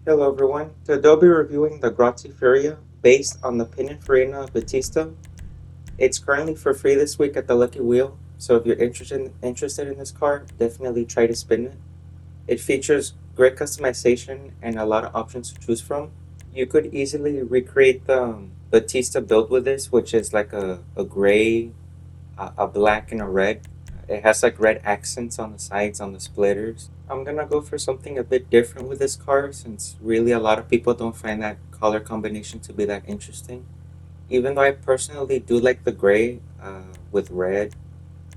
Hello everyone. Today I'll be reviewing the Grotti Furia based on the Pininfarina Battista. It's currently for free this week at the Lucky Wheel, so if you're interested in this car, definitely try to spin it. It features great customization and a lot of options to choose from. You could easily recreate the Battista build with this, which is like a gray, a black, and a red. It has like red accents on the sides, on the splitters. I'm gonna go for something a bit different with this car since really a lot of people don't find that color combination to be that interesting. Even though I personally do like the gray with red,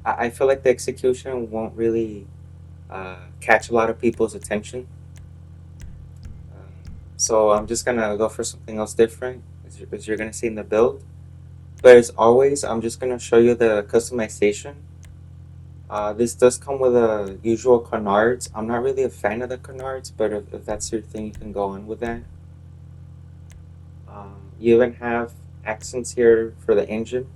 I feel like the execution won't really catch a lot of people's attention. So I'm just gonna go for something else different, as you're gonna see in the build. But as always, I'm just gonna show you the customization. This does come with a usual canards. I'm not really a fan of the canards, but if that's your thing, you can go on with that. You even have accents here for the engine.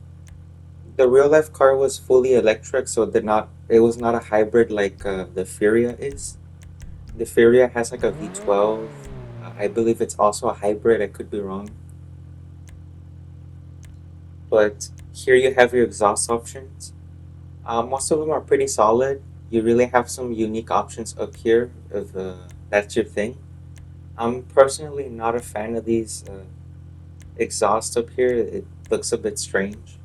The real life car was fully electric, so it was not a hybrid like the Furia is. The Furia has like a V12. I believe it's also a hybrid. I could be wrong, but here you have your exhaust options. Most of them are pretty solid. You really have some unique options up here if that's your thing. I'm personally not a fan of these exhausts up here. It looks a bit strange,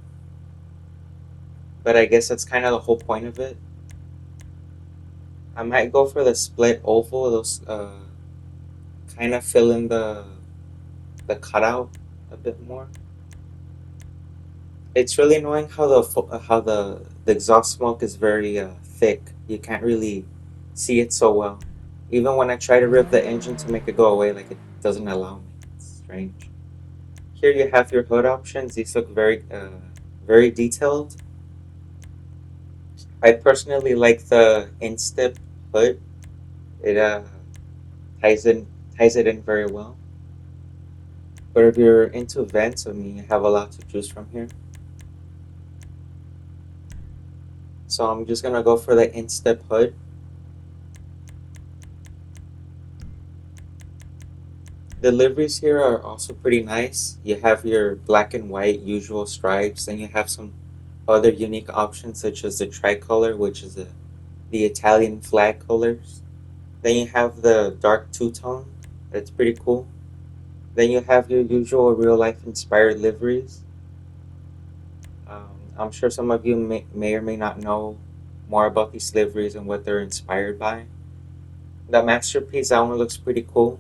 but I guess that's kind of the whole point of it. I might go for the split oval. Those kind of fill in the cutout a bit more. It's really annoying how the exhaust smoke is very thick. You can't really see it so well. Even when I try to rev the engine to make it go away, like it doesn't allow me. It's strange. Here you have your hood options. These look very detailed. I personally like the instep hood. It ties in ties it in very well. But if you're into vents, I mean, you have a lot to choose from here. So I'm just gonna go for the instep hood. The liveries here are also pretty nice. You have your black and white usual stripes, and you have some other unique options such as the tricolor, which is the Italian flag colors. Then you have the dark two-tone. That's pretty cool. Then you have your usual real-life inspired liveries. I'm sure some of you may or may not know more about these liveries and what they're inspired by. The masterpiece, that one looks pretty cool.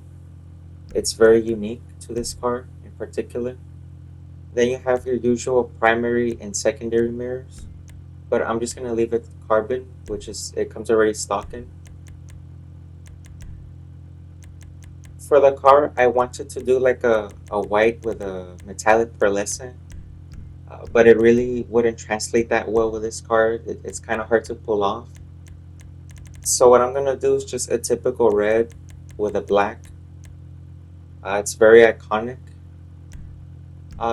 It's very unique to this car in particular. Then you have your usual primary and secondary mirrors, but I'm just gonna leave it carbon, which is it comes already stock in. For the car, I wanted to do like a white with a metallic pearlescent, but it really wouldn't translate that well with this car. It's kind of hard to pull off. So what I'm gonna do is just a typical red with a black. It's very iconic.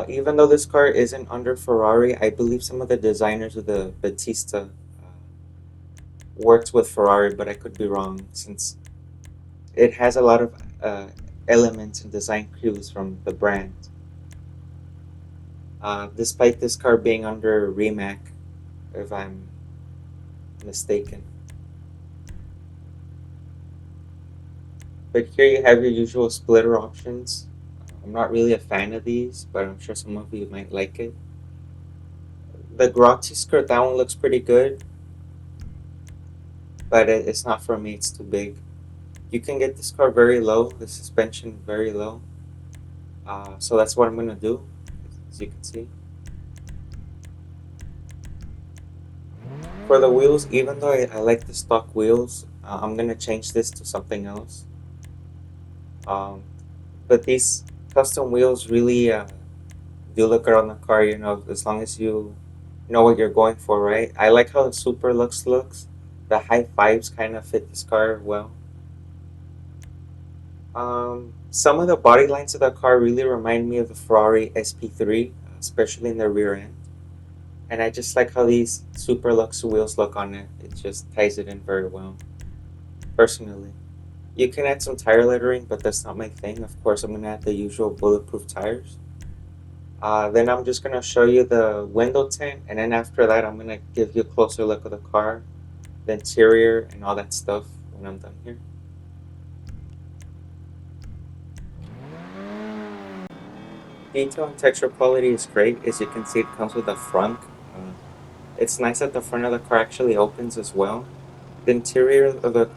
Even though this car isn't under Ferrari, I believe some of the designers of the Battista worked with Ferrari, but I could be wrong since it has a lot of elements and design cues from the brand. Despite this car being under Rimac, if I'm mistaken. But here you have your usual splitter options. I'm not really a fan of these, but I'm sure some of you might like it. The Grotti skirt, that one looks pretty good, but it's not for me, it's too big. You can get this car very low, the suspension very low. So that's what I'm going to do, as you can see. For the wheels, even though I like the stock wheels, I'm going to change this to something else. Um, but these custom wheels really do look good on the car, you know, as long as you know what you're going for, right? I like how the Super Lux looks. The high fives kind of fit this car well. Some of the body lines of the car really remind me of the Ferrari SP3, especially in the rear end. And I just like how these Super Lux wheels look on it. It just ties it in very well, personally. You can add some tire lettering, but that's not my thing. Of course, I'm gonna add the usual bulletproof tires. Then I'm just gonna show you the window tint, and then after that, I'm gonna give you a closer look of the car, the interior, and all that stuff when I'm done here. Detail and texture quality is great. As you can see, it comes with a front. Uh, it's nice that the front of the car actually opens as well. The interior of the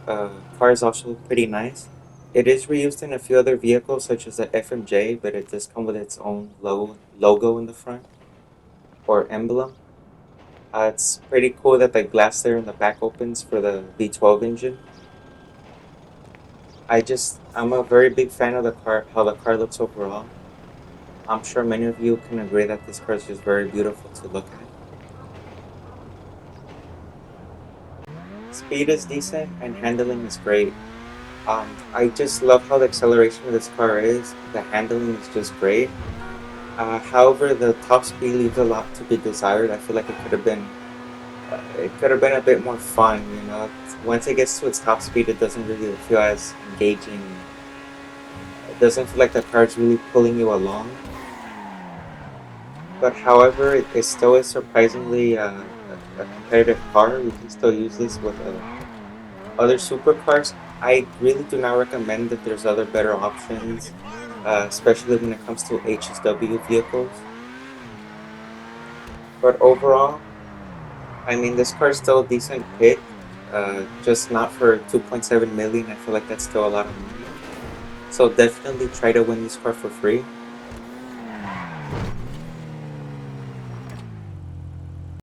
car is also pretty nice. It is reused in a few other vehicles, such as the FMJ, but it does come with its own logo in the front or emblem. It's pretty cool that the glass there in the back opens for the V12 engine. I'm a very big fan of the car, how the car looks overall. I'm sure many of you can agree that this car is just very beautiful to look at. Speed is decent and handling is great. I just love how the acceleration of this car is. The handling is just great. However, the top speed leaves a lot to be desired. I feel like it could have been a bit more fun. You know, once it gets to its top speed, it doesn't really feel as engaging. It doesn't feel like the car's really pulling you along. But however, it still is surprisingly a competitive car. You can still use this with other supercars. I really do not recommend that there's other better options, especially when it comes to HSW vehicles. But overall, I mean, this car is still a decent pick, just not for 2.7 million. I feel like that's still a lot of money. So definitely try to win this car for free.